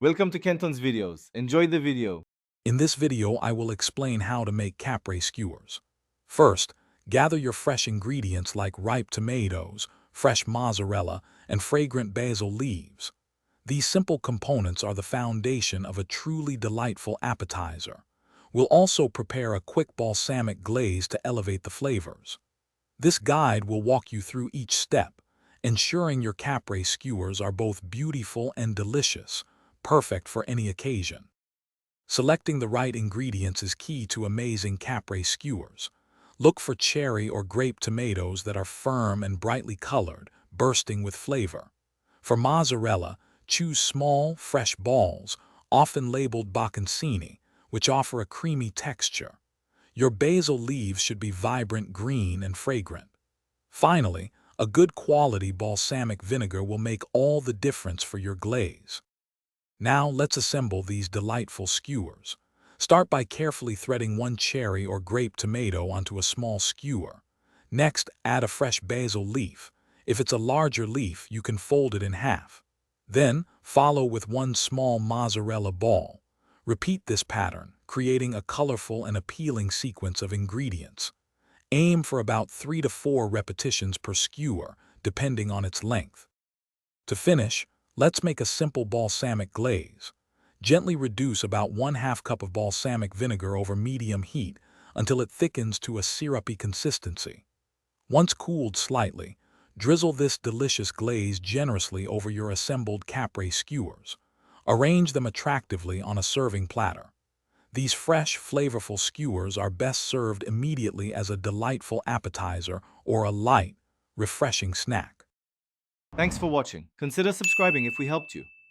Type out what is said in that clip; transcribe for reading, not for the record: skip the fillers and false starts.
Welcome to Kenton's videos. Enjoy the video. In this video, I will explain how to make Caprese skewers. First, gather your fresh ingredients like ripe tomatoes, fresh mozzarella, and fragrant basil leaves. These simple components are the foundation of a truly delightful appetizer. We'll also prepare a quick balsamic glaze to elevate the flavors. This guide will walk you through each step, ensuring your Caprese skewers are both beautiful and delicious, perfect for any occasion. Selecting the right ingredients is key to amazing Caprese skewers. Look for cherry or grape tomatoes that are firm and brightly colored, bursting with flavor. For mozzarella, choose small, fresh balls, often labeled bocconcini, which offer a creamy texture. Your basil leaves should be vibrant green and fragrant. Finally, a good quality balsamic vinegar will make all the difference for your glaze. Now let's assemble these delightful skewers. Start by carefully threading one cherry or grape tomato onto a small skewer. Next, add a fresh basil leaf. If it's a larger leaf, you can fold it in half. Then, follow with one small mozzarella ball. Repeat this pattern, creating a colorful and appealing sequence of ingredients. Aim for about 3 to 4 repetitions per skewer, depending on its length. To finish, let's make a simple balsamic glaze. Gently reduce about 1/2 cup of balsamic vinegar over medium heat until it thickens to a syrupy consistency. Once cooled slightly, drizzle this delicious glaze generously over your assembled Caprese skewers. Arrange them attractively on a serving platter. These fresh, flavorful skewers are best served immediately as a delightful appetizer or a light, refreshing snack. Thanks for watching. Consider subscribing if we helped you.